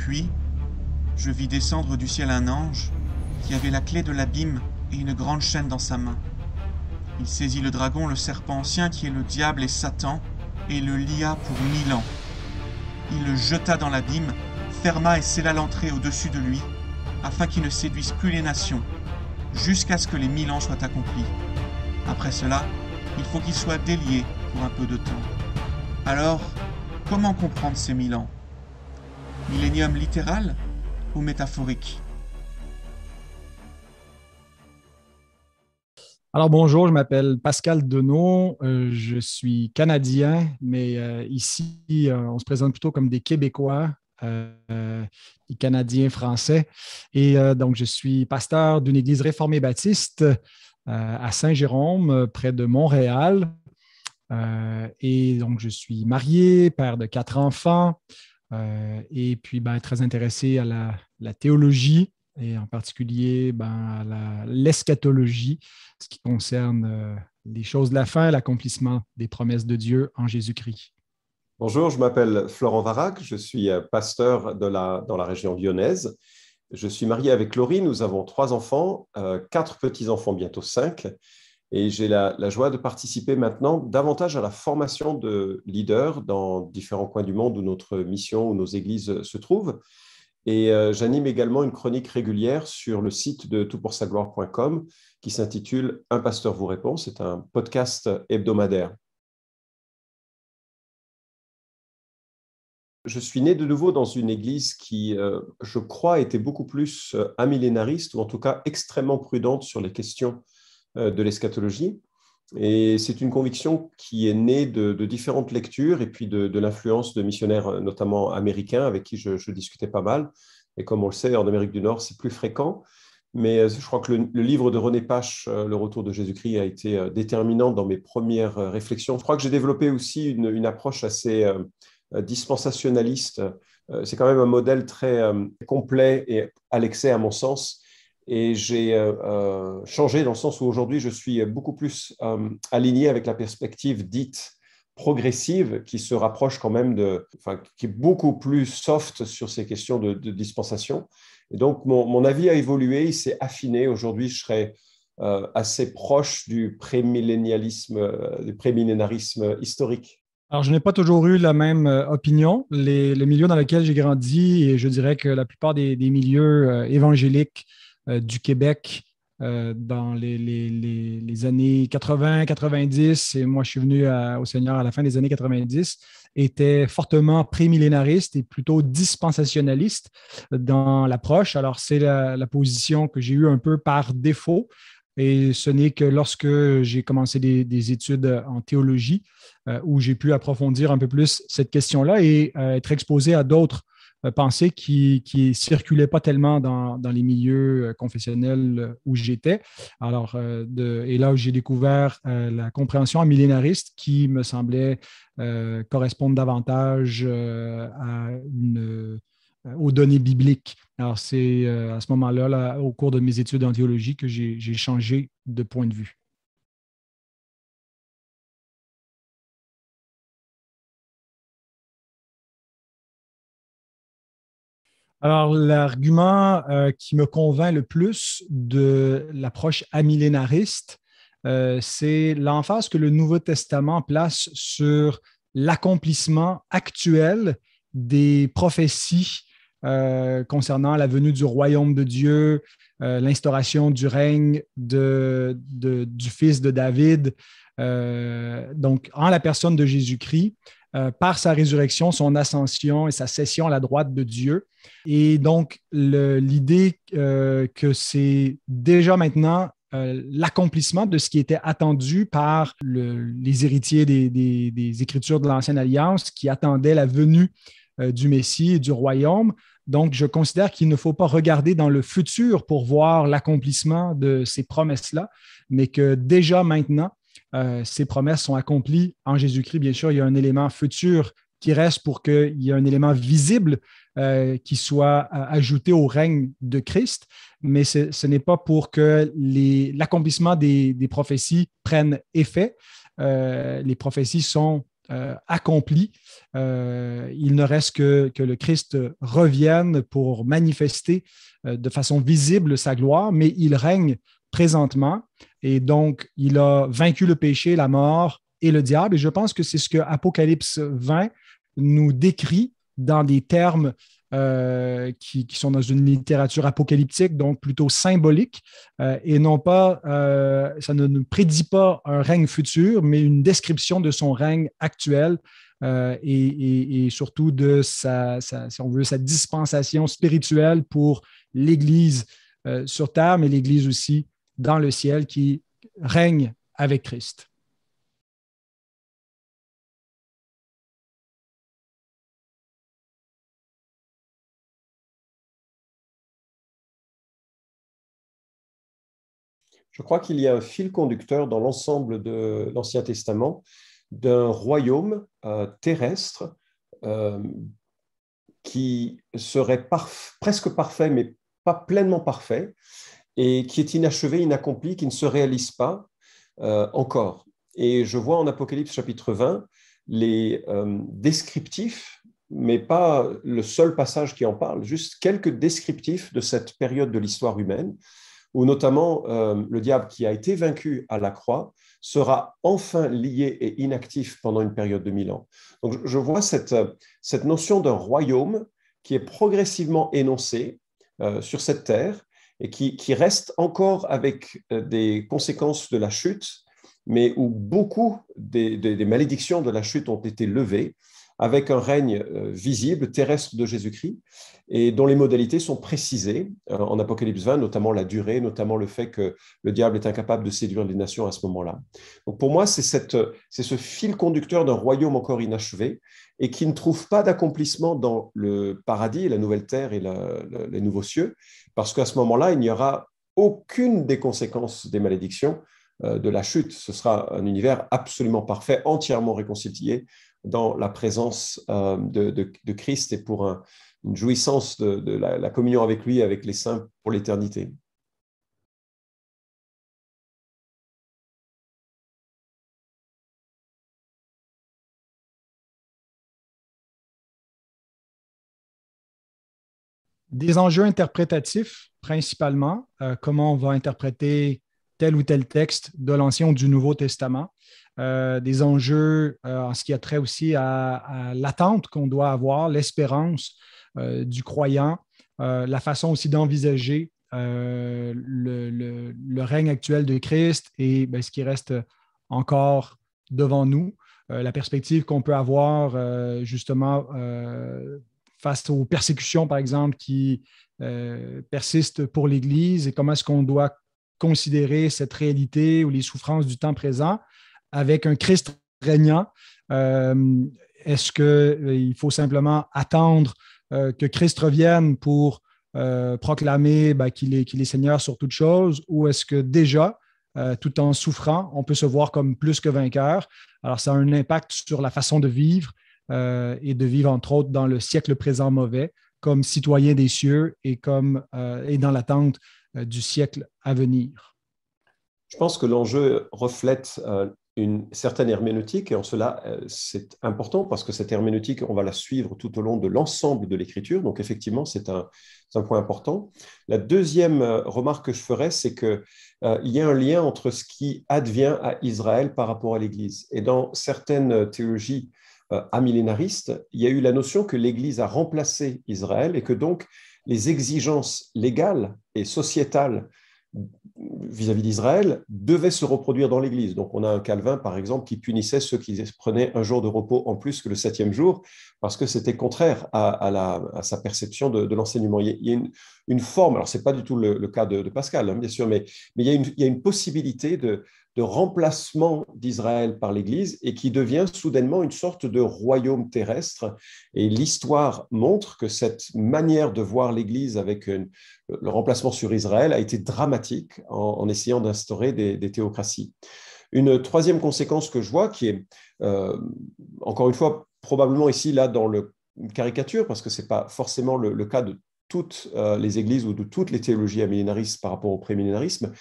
Puis, je vis descendre du ciel un ange qui avait la clé de l'abîme et une grande chaîne dans sa main. Il saisit le dragon, le serpent ancien qui est le diable et Satan, et le lia pour 1000 ans. Il le jeta dans l'abîme, ferma et scella l'entrée au-dessus de lui, afin qu'il ne séduise plus les nations, jusqu'à ce que les 1000 ans soient accomplis. Après cela, il faut qu'il soit délié pour un peu de temps. Alors, comment comprendre ces 1000 ans? Millénium littéral ou métaphorique? Alors bonjour, je m'appelle Pascal Deneau, je suis Canadien, mais ici, on se présente plutôt comme des Québécois, des Canadiens français. Et donc, je suis pasteur d'une église réformée baptiste à Saint-Jérôme, près de Montréal. Et donc, je suis marié, père de 4 enfants, et puis très intéressé à la théologie et en particulier à l'eschatologie, ce qui concerne les choses de la fin, l'accomplissement des promesses de Dieu en Jésus-Christ. Bonjour, je m'appelle Florent Varac, je suis pasteur dans la région lyonnaise. Je suis marié avec Laurie, nous avons 3 enfants, 4 petits-enfants, bientôt 5. Et j'ai la joie de participer maintenant davantage à la formation de leaders dans différents coins du monde où notre mission, où nos églises se trouvent. Et j'anime également une chronique régulière sur le site de toutpoursagloire.com qui s'intitule « Un pasteur vous répond ». C'est un podcast hebdomadaire. Je suis né de nouveau dans une église qui, je crois, était beaucoup plus amillénariste ou en tout cas extrêmement prudente sur les questions de l'eschatologie. Et c'est une conviction qui est née de différentes lectures et puis de l'influence de missionnaires, notamment américains, avec qui je discutais pas mal. Et comme on le sait, en Amérique du Nord, c'est plus fréquent. Mais je crois que le livre de René Pache, Le Retour de Jésus-Christ, a été déterminant dans mes premières réflexions. Je crois que j'ai développé aussi une approche assez dispensationaliste. C'est quand même un modèle très complet et à l'excès, à mon sens. Et j'ai changé dans le sens où aujourd'hui, je suis beaucoup plus aligné avec la perspective dite progressive qui se rapproche quand même qui est beaucoup plus soft sur ces questions de dispensation. Et donc, mon avis a évolué, il s'est affiné. Aujourd'hui, je serais assez proche du prémillénarisme historique. Alors, je n'ai pas toujours eu la même opinion. Le milieu dans lequel j'ai grandi, et je dirais que la plupart des milieux évangéliques du Québec dans les années 80-90, et moi je suis venu au Seigneur à la fin des années 90, étaient fortement prémillénaristes et plutôt dispensationalistes dans l'approche. Alors, c'est la position que j'ai eue un peu par défaut. Et ce n'est que lorsque j'ai commencé des études en théologie où j'ai pu approfondir un peu plus cette question-là et être exposé à d'autres pensées qui ne circulaient pas tellement dans les milieux confessionnels où j'étais. Alors, et là où j'ai découvert la compréhension millénariste qui me semblait correspondre davantage aux données bibliques. Alors, c'est à ce moment-là, au cours de mes études en théologie, que j'ai changé de point de vue. Alors, l'argument qui me convainc le plus de l'approche amillénariste, c'est l'emphase que le Nouveau Testament place sur l'accomplissement actuel des prophéties concernant la venue du royaume de Dieu, l'instauration du règne du fils de David, donc en la personne de Jésus-Christ, par sa résurrection, son ascension et sa session à la droite de Dieu. Et donc, l'idée que c'est déjà maintenant l'accomplissement de ce qui était attendu par les héritiers des Écritures de l'Ancienne Alliance qui attendaient la venue du Messie et du royaume. Donc, je considère qu'il ne faut pas regarder dans le futur pour voir l'accomplissement de ces promesses-là, mais que déjà maintenant, ces promesses sont accomplies en Jésus-Christ. Bien sûr, il y a un élément futur qui reste pour qu'il y ait un élément visible qui soit ajouté au règne de Christ, mais ce n'est pas pour que l'accomplissement des prophéties prenne effet. Les prophéties sont accompli. Il ne reste que le Christ revienne pour manifester de façon visible sa gloire, mais il règne présentement et donc il a vaincu le péché, la mort et le diable. Et je pense que c'est ce que Apocalypse 20 nous décrit dans des termes qui sont dans une littérature apocalyptique, donc plutôt symbolique, et non pas, ça ne nous prédit pas un règne futur, mais une description de son règne actuel et surtout de si on veut, sa dispensation spirituelle pour l'Église sur terre, mais l'Église aussi dans le ciel qui règne avec Christ. Je crois qu'il y a un fil conducteur dans l'ensemble de l'Ancien Testament d'un royaume terrestre qui serait presque parfait, mais pas pleinement parfait, et qui est inachevé, inaccompli, qui ne se réalise pas encore. Et je vois en Apocalypse chapitre 20 les descriptifs, mais pas le seul passage qui en parle, juste quelques descriptifs de cette période de l'histoire humaine, où notamment le diable qui a été vaincu à la croix sera enfin lié et inactif pendant une période de 1000 ans. Donc je vois cette notion d'un royaume qui est progressivement énoncée sur cette terre et qui reste encore avec des conséquences de la chute, mais où beaucoup des malédictions de la chute ont été levées, avec un règne visible, terrestre de Jésus-Christ, et dont les modalités sont précisées en Apocalypse 20, notamment la durée, notamment le fait que le diable est incapable de séduire les nations à ce moment-là. Donc pour moi, c'est ce fil conducteur d'un royaume encore inachevé et qui ne trouve pas d'accomplissement dans le paradis, la nouvelle terre et les nouveaux cieux, parce qu'à ce moment-là, il n'y aura aucune des conséquences des malédictions de la chute. Ce sera un univers absolument parfait, entièrement réconcilié dans la présence de Christ et pour une jouissance de la communion avec lui, avec les saints pour l'éternité. Des enjeux interprétatifs, principalement, comment on va interpréter tel ou tel texte de l'Ancien ou du Nouveau Testament. Des enjeux en ce qui a trait aussi à l'attente qu'on doit avoir, l'espérance du croyant, la façon aussi d'envisager le règne actuel de Christ et ce qui reste encore devant nous, la perspective qu'on peut avoir justement face aux persécutions, par exemple, qui persistent pour l'Église et comment est-ce qu'on doit considérer cette réalité ou les souffrances du temps présent avec un Christ régnant. Est-ce qu'il faut simplement attendre que Christ revienne pour proclamer qu'il est Seigneur sur toute chose, ou est-ce que déjà, tout en souffrant, on peut se voir comme plus que vainqueur? Alors, ça a un impact sur la façon de vivre et de vivre, entre autres, dans le siècle présent mauvais, comme citoyen des cieux et dans l'attente du siècle à venir. Je pense que l'enjeu reflète une certaine herméneutique, et en cela, c'est important parce que cette herméneutique, on va la suivre tout au long de l'ensemble de l'Écriture. Donc, effectivement, c'est un point important. La deuxième remarque que je ferais, c'est qu'il y a un lien entre ce qui advient à Israël par rapport à l'Église. Et dans certaines théologies amillénaristes, il y a eu la notion que l'Église a remplacé Israël et que donc les exigences légales et sociétales vis-à-vis d'Israël devaient se reproduire dans l'Église. Donc, on a un Calvin, par exemple, qui punissait ceux qui prenaient un jour de repos en plus que le 7e jour, parce que c'était contraire à sa perception de l'enseignement. Il y a une forme, alors ce n'est pas du tout le cas de Pascal, hein, bien sûr, mais il y a une possibilité de remplacement d'Israël par l'Église et qui devient soudainement une sorte de royaume terrestre. Et l'histoire montre que cette manière de voir l'Église avec le remplacement sur Israël a été dramatique en essayant d'instaurer des théocraties. Une troisième conséquence que je vois, qui est, encore une fois, probablement ici, là, dans une caricature, parce que ce n'est pas forcément le cas de toutes les églises ou de toutes les théologies amillénaristes par rapport au prémillénarisme,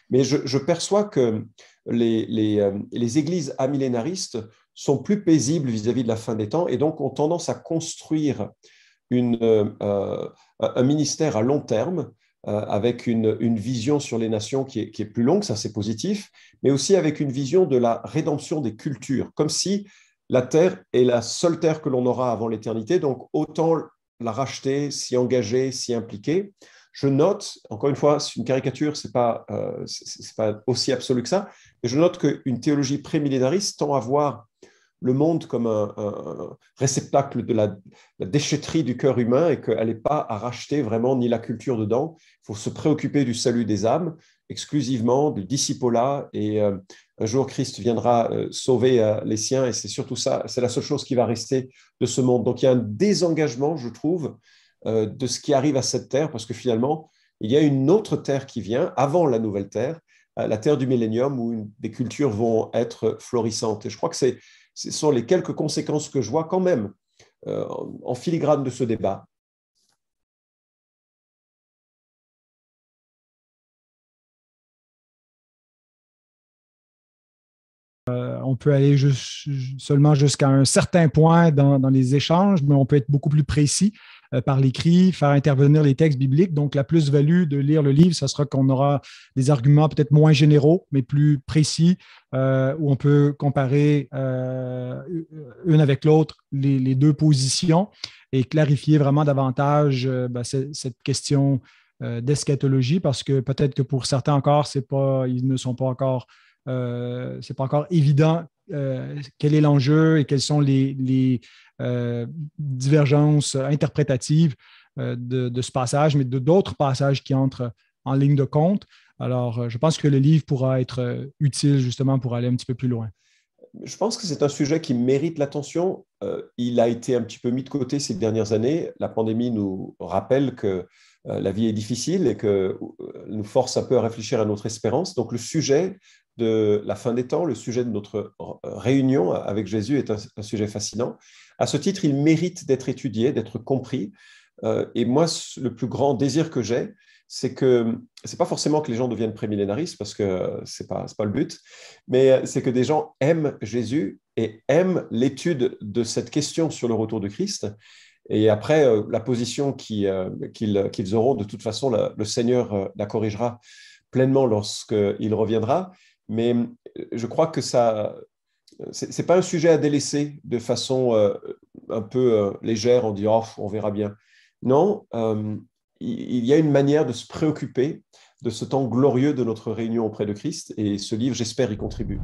mais je perçois que les églises amillénaristes sont plus paisibles vis-à-vis de la fin des temps et donc ont tendance à construire un ministère à long terme avec une vision sur les nations qui est plus longue, ça c'est positif, mais aussi avec une vision de la rédemption des cultures, comme si la terre est la seule terre que l'on aura avant l'éternité, donc autant la racheter, s'y engager, s'y impliquer. Je note, encore une fois, c'est une caricature, c'est pas aussi absolu que ça, mais je note qu'une théologie prémillénariste tend à voir le monde comme un réceptacle de la déchetterie du cœur humain et qu'elle n'est pas à racheter vraiment ni la culture dedans. Il faut se préoccuper du salut des âmes exclusivement, du discipolat et un jour Christ viendra sauver les siens et c'est surtout ça, c'est la seule chose qui va rester de ce monde. Donc il y a un désengagement, je trouve, de ce qui arrive à cette terre parce que finalement, il y a une autre terre qui vient avant la nouvelle terre, la terre du millénium où des cultures vont être florissantes. Et je crois que ce sont les quelques conséquences que je vois quand même en filigrane de ce débat. On peut aller seulement jusqu'à un certain point dans les échanges, mais on peut être beaucoup plus précis par l'écrit, faire intervenir les textes bibliques. Donc, la plus-value de lire le livre, ce sera qu'on aura des arguments peut-être moins généraux, mais plus précis, où on peut comparer une avec l'autre les deux positions et clarifier vraiment davantage cette question d'eschatologie, parce que peut-être que pour certains encore, ils ne sont pas encore c'est pas encore évident quel est l'enjeu et quelles sont les divergences interprétatives de ce passage, mais d'autres passages qui entrent en ligne de compte. Alors, je pense que le livre pourra être utile justement pour aller un petit peu plus loin. Je pense que c'est un sujet qui mérite l'attention. Il a été un petit peu mis de côté ces dernières années. La pandémie nous rappelle que la vie est difficile et que nous force un peu à réfléchir à notre espérance. Donc, le sujet de la fin des temps, le sujet de notre réunion avec Jésus est un sujet fascinant. À ce titre, il mérite d'être étudié, d'être compris. Et moi, le plus grand désir que j'ai, c'est que c'est pas forcément que les gens deviennent prémillénaristes parce que c'est pas le but, mais c'est que des gens aiment Jésus et aiment l'étude de cette question sur le retour de Christ. Et après, la position qu'ils auront, de toute façon, le Seigneur la corrigera pleinement lorsqu'il reviendra. Mais je crois que c'est pas un sujet à délaisser de façon un peu légère en disant oh, on verra bien. Non, il y a une manière de se préoccuper de ce temps glorieux de notre réunion auprès de Christ et ce livre, j'espère, y contribue.